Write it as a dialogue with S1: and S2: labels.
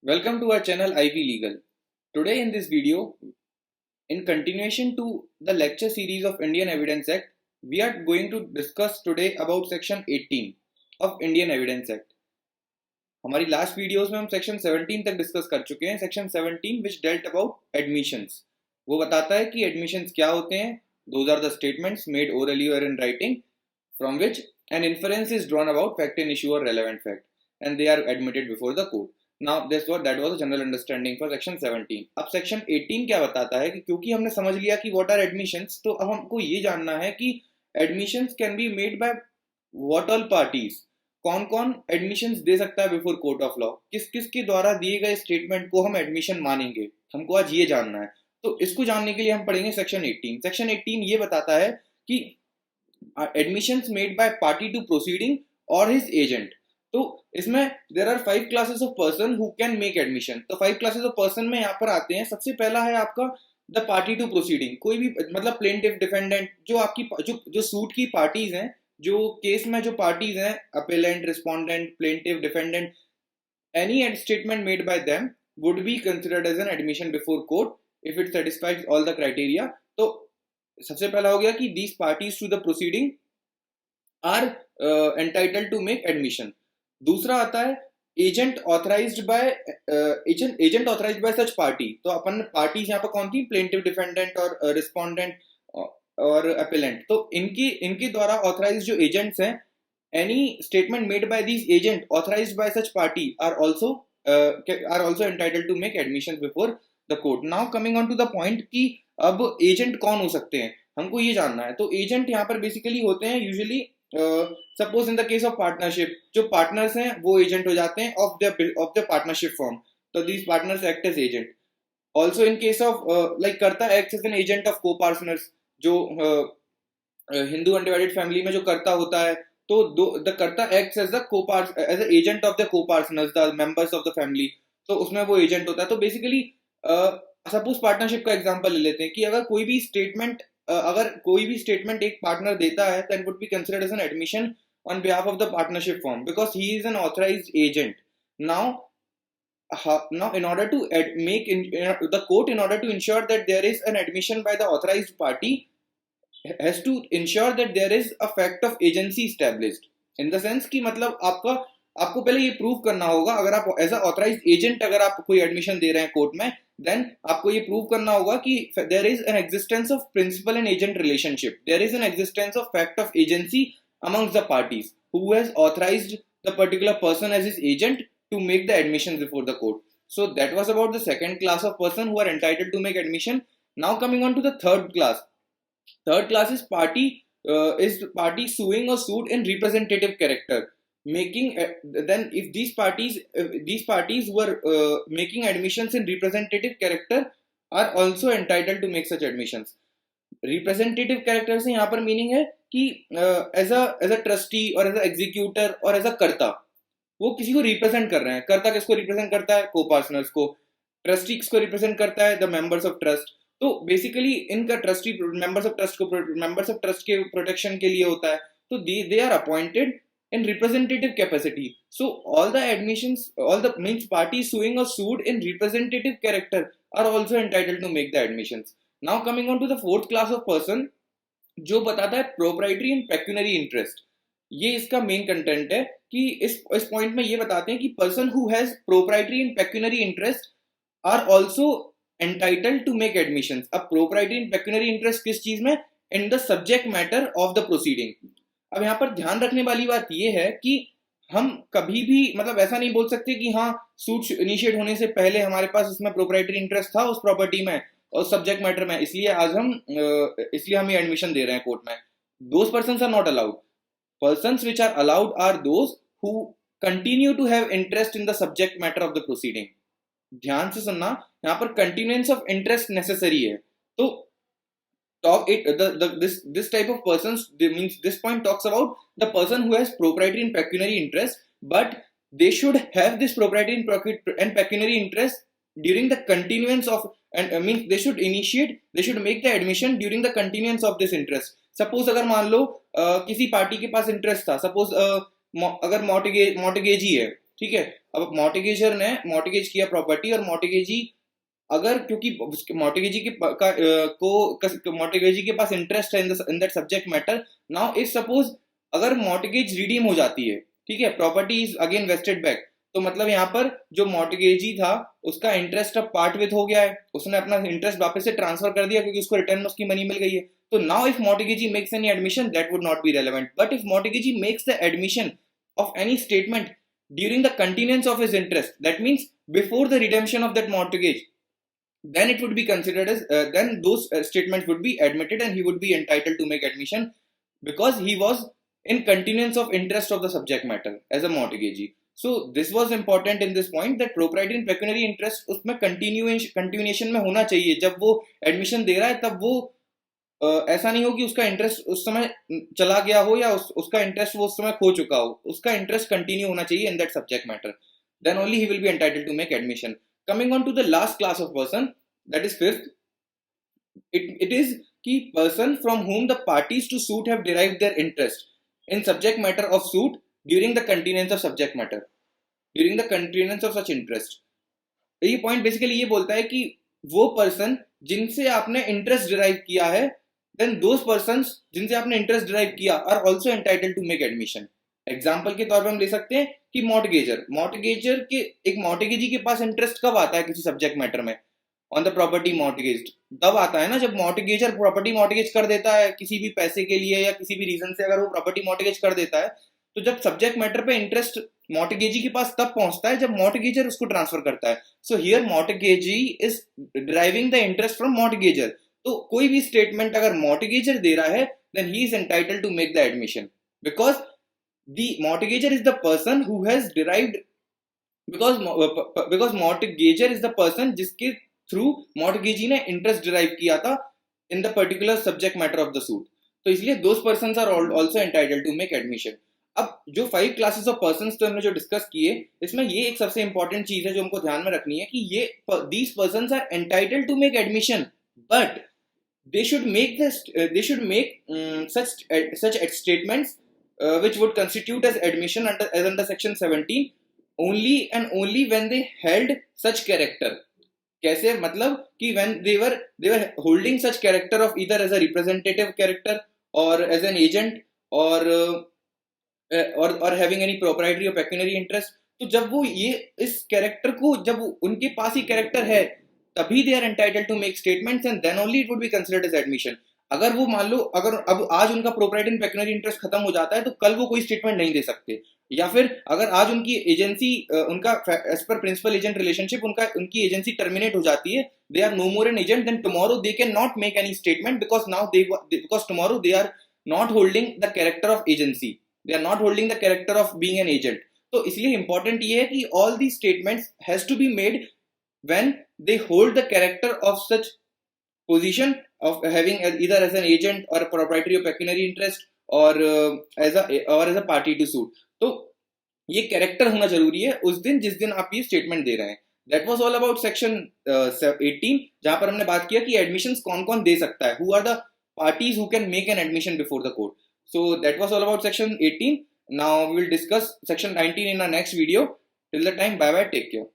S1: Welcome to our channel Ivy Legal. Today in this video, in continuation to the lecture series of Indian Evidence Act, we are going to discuss today about section 18 of Indian Evidence Act. हमारी last videos में हम section 17 तक discuss कर चुके हैं. Section 17 which dealt about admissions. वो बताता है कि admissions क्या होते हैं. Those are the statements made orally or in writing from which an inference is drawn about fact and issue or relevant fact and they are admitted before the court. Now that was a general understanding for section 17. अब section 18 क्या बताता है कि क्योंकि हमने समझ लिया कि what are admissions, तो अब हमको ये जानना है कि admissions can be made by what all parties. कौन कौन एडमिशंस दे सकता है बिफोर कोर्ट ऑफ लॉ, किस किस के द्वारा दिए गए स्टेटमेंट को हम एडमिशन मानेंगे, हमको आज ये जानना है. तो इसको जानने के लिए हम पढ़ेंगे सेक्शन 18. सेक्शन 18 ये बताता है कि admissions made by party to proceeding और हिज एजेंट. तो इसमें there are 5 classes of person who can make admission. तो 5 क्लासेस ऑफ पर्सन में यहाँ पर आते हैं. सबसे पहला है आपका द पार्टी टू प्रोसीडिंग. कोई भी मतलब प्लेंटिफ, डिफेंडेंट, जो आपकी जो सूट की पार्टीज हैं, जो केस में जो पार्टीज हैं, appellant, respondent, plaintiff, defendant, any statement made by them would be considered as an admission before court if it satisfies all the criteria. तो सबसे पहला हो गया कि these parties to the proceeding are entitled to make admission. दूसरा आता है agent authorised by such party. तो अपन पार्टीज यहाँ पर कौन थी? प्लेंटिफ, डिफेंडेंट और रिस्पोंडेंट और अपेलेंट. तो इनके द्वारा ऑथराइज जो एजेंट्स हैं, any statement made by these agent authorised by such party are also entitled to make admission before the court. Now coming on to the point कि अब agent कौन हो सकते हैं, हमको ये जानना है. तो एजेंट यहाँ पर बेसिकली होते हैं usually, suppose in the case of partnership, जो पार्टनर्स हैं वो एजेंट हो जाते हैं ऑफ द पार्टनरशिप फॉर्म. तो these partners act as agent. Also in case of like karta act as an agent of co partners. जो हिंदू अनडिवाइडेड फैमिली में जो कर्ता होता है, तो the karta acts as the agent of the co partners, the members of the family. तो उसमें वो एजेंट होता है. तो बेसिकली सपोज पार्टनरशिप का एग्जांपल ले लेते हैं कि अगर कोई भी स्टेटमेंट एक पार्टनर देता है, then would be considered as an admission on behalf of the partnership form because he is an authorized agent. Now in order to the court, in order to ensure that there is an admission by the authorized party, has to ensure that there is a fact of agency established, in the sense कि मतलब आपको पहले ये prove करना होगा. अगर आप as a authorised agent अगर आप कोई एडमिशन दे रहे हैं कोर्ट में, देन आपको ये प्रूव करना होगा कि there is an existence of principal and agent relationship, there is an existence of fact of agency amongst the parties who has authorized the particular person as his agent to make the admission before the court. So that was about the second class of person who are entitled to make admission. Now coming on to the third class. Third class is party suing or sued in representative character, making then if these parties who are making admissions in representative character are also entitled to make such admissions. Representative character से यहाँ पर meaning है कि as a trustee और as a executor और as a कर्ता, वो किसी को रिप्रेजेंट कर रहे हैं. कर्ता किसको रिप्रेजेंट करता है? को पार्टनर्स को. ट्रस्टी किसको रिप्रेजेंट करता है? The members of trust. तो बेसिकली इनका ट्रस्टी मेंबर्स ऑफ ट्रस्ट के प्रोटेक्शन के लिए होता है. तो they are appointed in representative capacity. So all the admissions, all the means parties suing or sued in representative character are also entitled to make the admissions. Now coming on to the fourth class of person, जो बताता है proprietary and pecuniary interest. ये इसका main content है कि इस point में ये बताते हैं कि person who has proprietary and pecuniary interest are also entitled to make admissions. अब proprietary and pecuniary interest किस चीज में? In the subject matter of the proceeding. अब यहाँ पर ध्यान रखने वाली बात यह है कि हम कभी भी मतलब ऐसा नहीं बोल सकते कि हाँ सूट इनिशिएट होने से पहले हमारे पास इसमें प्रोप्राइटरी इंटरेस्ट था उस प्रॉपर्टी में और सब्जेक्ट मैटर में, इसलिए हम ये एडमिशन दे रहे हैं कोर्ट में. Those persons are not allowed. Persons which are allowed are those who continue to have interest in the subject matter of the proceeding. ध्यान से सुनना, यहाँ पर कंटिन्यूएंस ऑफ इंटरेस्ट नेसेसरी है. तो this type of persons, means this point talks about the person who has proprietary and pecuniary interest, but they should have this proprietary and pecuniary interest during the continuance of, and means they should make the admission during the continuance of this interest. Suppose अगर मान लो किसी party के पास interest था, suppose अगर मॉर्टगेजी है ठीक है। अब मॉर्टिगेजर ने मॉर्टिगेज किया प्रॉपर्टी, और मॉर्टिगेजी अगर क्योंकि मॉर्टिगेजी के पास इंटरेस्ट है in that subject matter, now if suppose अगर मॉर्टिगेज रिडीम हो जाती है, ठीक है, property is again vested back, तो मतलब यहाँ पर जो मॉर्टिगेजी था उसका इंटरेस्ट अब पार्ट विथ हो गया है, उसने अपना इंटरेस्ट वापस से ट्रांसफर कर दिया क्योंकि उसको रिटर्न में उसकी मनी मिल गई है। तो now if mortgagee makes any admission that would not be relevant, but if mortgagee makes the admission of any statement during the continuance of his interest, that means before the redemption of that mortgage, then it would be considered as then those statements would be admitted and he would be entitled to make admission because he was in continuance of interest of the subject matter as a mortgagee. So this was important in this point that proprietary and pecuniary interest उसमें continuation में होना चाहिए। जब वो admission दे रहा है तब वो ऐसा नहीं हो कि उसका इंटरेस्ट उस समय चला गया हो या उसका इंटरेस्ट वो उस समय खो चुका हो, उसका इंटरेस्ट कंटिन्यू होना चाहिए in that subject matter, then only he will be entitled to make admission. Coming on to the last class of person, that is fifth, it is कि person from whom the parties to suit have derived their interest in subject matter of suit during the continuance of subject matter, during the continuance of such interest। ये point basically ये बोलता है कि वो person जिनसे आपने interest derive किया है, देन दोज पर्संस जिनसे आपने इंटरेस्ट डिराइव किया are also entitled to make admission. Example के तौर पर हम ले सकते हैं कि मॉर्टगेजर के एक मॉर्टगेजी के पास इंटरेस्ट कब आता है किसी सब्जेक्ट मैटर में ऑन द प्रॉपर्टी मॉर्टगेज्ड, तब आता है ना जब मॉर्टगेजर प्रॉपर्टी मॉर्टगेज कर देता है किसी भी पैसे के लिए या किसी भी रीजन से, अगर वो प्रॉपर्टी मॉर्टगेज कर देता है तो जब सब्जेक्ट मैटर पे इंटरेस्ट मॉर्टगेजी के पास तब पहुंचता है जब मॉर्टगेजर उसको ट्रांसफर करता है। So here mortgagee is driving the interest from mortgagor. तो कोई भी स्टेटमेंट अगर मॉर्टगेजर दे रहा है then he is entitled to make the admission because the mortgagor is the person who has derived, because mortgagor is the person जिसके through mortgagee ने interest derive किया था in the particular subject matter of the suit. तो इसलिए those persons are also entitled to make admission. अब जो 5 classes of persons तो हमने जो डिस्कस किए, इसमें ये एक सबसे इंपॉर्टेंट चीज है जो हमको ध्यान में रखनी है कि ये these persons are entitled to make admission, but they should make such statements which would constitute as admission under section 17 only and only when they held such character। कैसे, मतलब कि when they were holding such character of either as a representative character or as an agent or having any proprietary or pecuniary interest। तो जब वो ये इस character को, जब उनके पास ही कैरेक्टर है तभी they are entitled to make statements and then only it would be considered as admission. अगर वो मान लो अगर अब आज उनका प्रोप्राइटरी एंड पेक्यूनियरी इंटरेस्ट खत्म हो जाता है तो कल वो कोई स्टेटमेंट नहीं दे सकते, या फिर अगर आज उनकी एजेंसी उनका as per principal agent relationship उनकी एजेंसी टर्मिनेट हो जाती है, they are no more an agent, then tomorrow they can not make any statement because tomorrow they are not holding the character of agency, they are not holding the character of being an agent. तो इसलिए important ये है कि all the statements has to be made when they hold the character of such position of having either as an agent or a proprietary or pecuniary interest or as a party to suit। तो ये character होना जरूरी है उस दिन जिस दिन आप ये स्टेटमेंट दे रहे हैं। That was all about section 18 जहां पर हमने बात किया कि एडमिशंस कौन कौन दे सकता है, who are the parties who can make an admission before the court। So that was all about section 18। Now we will discuss section 19 in our next video। Till the time, bye bye, take care।